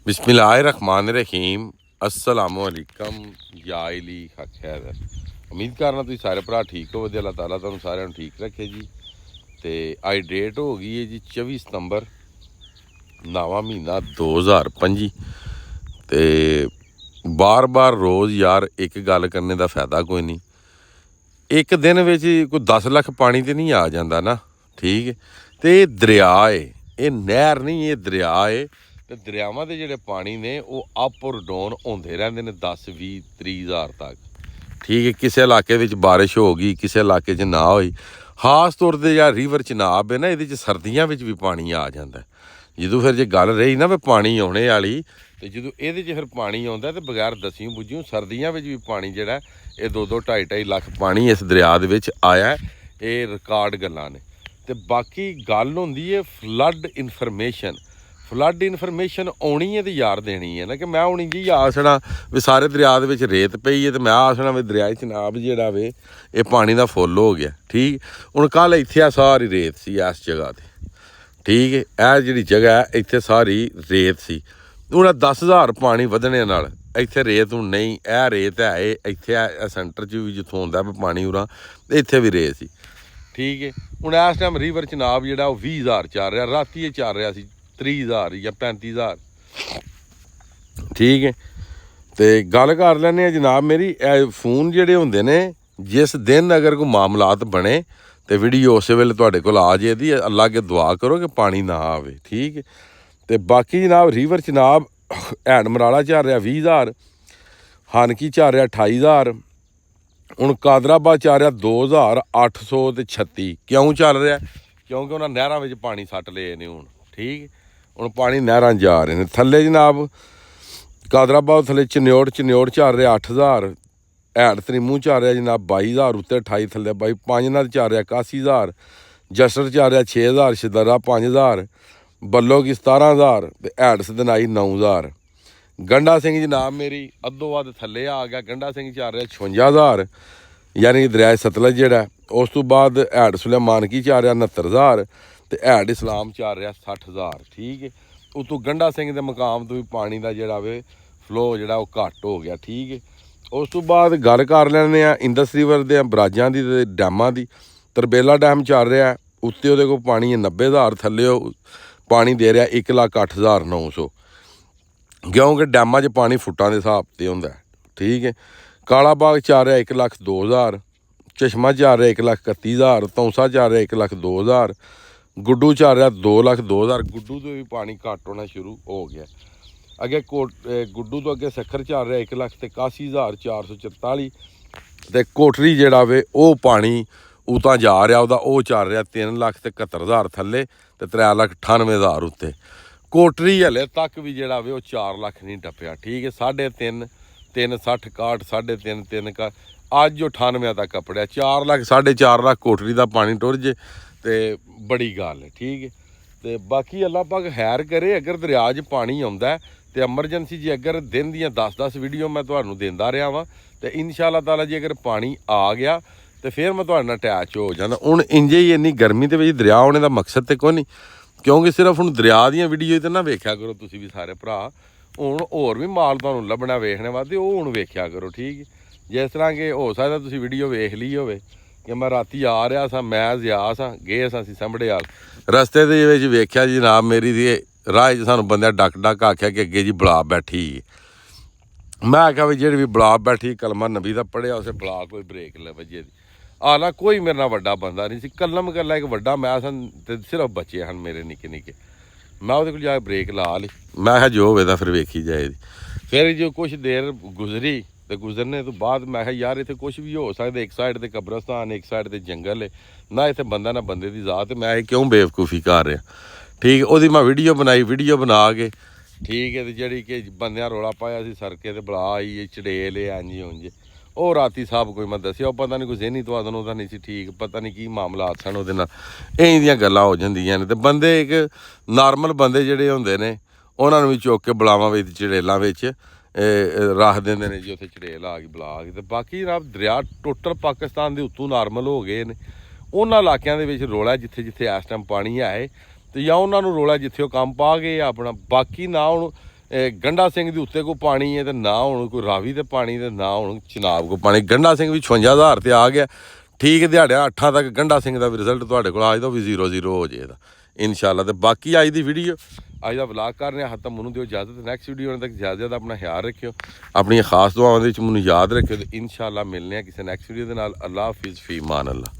बिस्मिल्लाहिर्रहमानिर्रहीम अस्सलामुअलैकुम याइली खैर उम्मीद करना तुम सारे भरा ठीक हो अल्लाह ताला तुहानू सारिਆਂ ਨੂੰ ठीक रखे जी। तो अज डेट हो गई है जी 24 सितंबर नवा महीना 2025। तो बार बार रोज़ यार एक गल करने का फायदा कोई नहीं। एक दिन में कोई 10 लाख पानी तो नहीं आ जाता ना, ठीक है। तो ये दरिया है, ये नहर नहीं, ये दरिया है। तो दरियावां दे जिहड़े पानी ने वो अप और डाउन होंदे रहंदे ने 10 20 30 हज़ार तक, ठीक है। किसी इलाके में बारिश होगी, किसी इलाके ना होई। खास तौर पर यार रिवर चिनाब है ना, ये सर्दियों में भी पानी आ जाता है। जो फिर जे गल रही ना भी पानी आने वाली, तो जो ये फिर पानी आता तो बगैर दसियों बुझियों सर्दियों में भी पानी जोड़ा ये 2-2 2.5 लाख पानी इस दरिया दे विच आया है। ये रिकॉर्ड गल्लां ने। तो बाकी गल होंदी है फ्लड इनफॉर्मेशन। फ्लड इनफॉर्मेशन आनी है तो यार देनी है ना, कि मैं हूँ जी आसना भी सारे दरिया दे विच रेत पई है तो मैं आसना भी दरिया चिनाब जिहड़ा वे ये पानी का फुल हो गया, ठीक। हुण कल इत्थे सारी रेत सी इस जगह ते, ठीक है। यह जिहड़ी जगह है इत्थे सारी रेत सी। हुण 10,000 पानी वधने नाल इत्थे रेत हुण नहीं, यह रेत है इत्थे सेंटर च भी जित्थों आउंदा पानी उरा इत्थे भी रेत सी, ठीक है। हुण इस टाइम रिवर चिनाब जिहड़ा 20,000 चल रहा, राती ये चल रहा सी 30,000 या 35,000, ठीक है। तो गल कर लैने जनाब मेरी फोन जिहड़े हुंदे ने जिस दिन अगर कोई मामलात बने तो वीडियो उस वेले तुहाडे कोल आ जाए दी, अल्लाह के दुआ करो कि पानी ना आवे, ठीक है। तो बाकी जनाब रिवर चिनाब हैंड मराला चल रहा 20,000, हानकी चल रहा 28,000, हुण कादराबाद चल रहा 2,836। क्यों चल रहा? क्योंकि उन्होंने नहरों में पानी सट ले ने हुण, ठीक। हुण पानी नहरां जा रहे हैं थल्ले जनाब। कादराबाद थल्ले चन्योड़ चल रहा 8,000, हैड तरीमू चल रहा जनाब 22,000, उत्ते 28 थल्ले 22, पंजनाथ चल रहा 81,000, जसर चल रहा 6,000, शदरा 5,000, बल्लो की 17,000, हैड सदनाई 9,000। गंडा सिंह जनाब मेरी अद्धो अद्ध थल्ले आ गया, गंडा सिंह चल रहा 56,000, यानी कि दरिया सतलज जेड़ा। उस तो बाद हैड सुलेमान की चल रहा 69,000, तो हैड इस्लाम चल रहा 60,000, ठीक है। उतों गंडा सिंह के मकाम तो भी पानी का जोड़ा वे फ्लो जोड़ा घट हो गया, ठीक है। उस तो बाद गल कर लैने इंदस रिवर के बराजां की डैमां की। तरबेला डैम चल रहा है, उत्ते उहदे कोल पानी है 90,000, थल्ले पानी दे रहा 1,08,900, क्योंकि डैमां च पानी फुटां के हिसाब से होंदा है, ठीक है। काला बाग चल रहा 1,02,000, चश्मा चल रहा 1,31,000, तौंसा चल रहा 1,02,000, गुड्डू चल रहा 2,02,000। गुड्डू तो भी पानी घट होना शुरू हो गया। अगे गुड्डू तो अगे सखर चल रहा 1,81,444, तो कोटरी जोड़ा वे वो पानी उतां जा रहा वो चल रहा 3,71,000 थल्ले, तो 3,98,000 उत्ते। कोटरी हले तक भी जोड़ा वे 4 लाख नहीं टप्पिया, ठीक है। 3.5 360 61 3.5 3 का अज 98 तक कपड़िया 4 लाख 4.5 लाख कोटरी का पानी टुर जे तो बड़ी गल है, ठीक है। तो बाकी अल्लाह पाक खैर करे। अगर दरिया च पानी आता है तो एमरजेंसी जी अगर दिन दियाँ 10-10 वीडियो मैं तुहानू देंदा रहा वां, तो इंशाअल्लाह ताला जी अगर पानी आ गया तो फिर मैं तुहाडे नाल अटैच हो जाना। हुण इंजे ही इन्नी गर्मी के दरिया आने का मकसद तो कोई नहीं, क्योंकि सिर्फ हुण दरिया दियां वीडियो तो ना वेख्या करो तुसीं भी सारे भरा। हुण होर भी माल तुहानू लभना वेखने वास्ते वो हुण वेख्या करो, ठीक है। जिस तरह कि हो सकदा तुसीं वीडियो वेख ली होवे कि मैं राती आ रहा सा, मैं जिया सा गए असीं संभड़े वाल, रस्ते दे विच वेख्या जी जनाब मेरी दी राह च सानू बंदे डक डक आख्या कि अगे जी बलाब बैठी। मैं आख्या भी जेह्ड़ी भी बलाब बैठी कलमा नबी दा पढ़िया उसे बला कोई ब्रेक ले वजे दी। आला कोई मेरे नाल वड्डा बंदा नहीं सी, कलम कल्ला एक वड्डा मैं सन ते सिर्फ बच्चे हन मेरे निक्के निक्के। मैं उहदे कोल जाके ब्रेक ला ली, मैं कहा जो होवे तां फिर वेखी जाए। फिर जो कुछ देर गुजरी तो गुजरने तो बाद मैं यार इतने कुछ भी हो सकता, एक साइड ते कब्रस्तान एक साइड ते जंगल है ना, इतने बंदा ना बंदे की जात, मैं क्यों बेवकूफ़ी कर रहा, ठीक है। वो मैं वीडियो बनाई, वीडियो बना के, ठीक है। तो जी कि बंद रौला पाया सड़के तो बला आई चड़ेल इंज उंज वो राती साहब कोई मैं दसिया पता नहीं कोई जहनी तवादन वह नहीं सी ठीक, पता नहीं की मामलात सन वो इं दियाँ गल्लां हो जांदियां ने। तो बंदे एक नॉर्मल बंदे जिहड़े हुंदे ने उन्होंने भी चुक के बलावां विच चड़ेलों विच रख देंदे ने जी, उत्थे चड़ेल आ गई बला गई। तो बाकी जनाब दरिया टोटल पाकिस्तान के उत्तों नॉर्मल हो गए ने। उन्होंने इलाकों के रौला जिथे जिथे इस टाइम पानी है, तो या उन्होंने रौला जिथे वो कम पा गए अपना। बाकी ना हुण ਗੰਡਾ ਸਿੰਘ ਦੇ ਉੱਤੇ ਕੋਈ ਪਾਣੀ ਹੈ ਤੇ ਨਾ ਹੁਣ ਕੋਈ ਰਾਵੀ ਤੇ ਪਾਣੀ ਤੇ ਨਾ ਹੁਣ ਚਨਾਬ ਕੋ ਪਾਣੀ। ਗੰਡਾ ਸਿੰਘ ਵੀ 56000 ਤੇ ਆ ਗਿਆ ਠੀਕ ਦਿਹਾੜਿਆਂ 8 ਤੱਕ ਗੰਡਾ ਸਿੰਘ ਦਾ ਵੀ ਰਿਜ਼ਲਟ ਤੁਹਾਡੇ ਕੋਲ ਅੱਜ ਤੋਂ ਵੀ 0-0 ਹੋ ਜਾਏਗਾ ਇਨਸ਼ਾਅੱਲਾ। ਤੇ ਬਾਕੀ ਅੱਜ ਦੀ ਵੀਡੀਓ ਅੱਜ ਦਾ ਵਲੌਗ ਕਰ ਰਹੇ ਹਾਂ, ਤਾਂ ਮੈਨੂੰ ਦਿਓ ਇਜਾਜ਼ਤ। ਨੈਕਸਟ ਵੀਡੀਓ ਆਉਣ ਤੱਕ ਇਜਾਜ਼ਤ, ਆਪਣਾ ਖਿਆਲ ਰੱਖਿਓ, ਆਪਣੀਆਂ ਖਾਸ ਦੁਆਵਾਂ ਦੇ ਵਿੱਚ ਮੈਨੂੰ ਯਾਦ ਰੱਖਿਓ ਤੇ ਇਨਸ਼ਾਅੱਲਾ ਮਿਲਨੇ ਆ ਕਿਸੇ ਨੈਕਸਟ ਵੀਡੀਓ ਦੇ ਨਾਲ। ਅੱਲਾ ਹਾਫਿਜ਼, ਫੀ ਮਾਨ ਅੱਲਾ।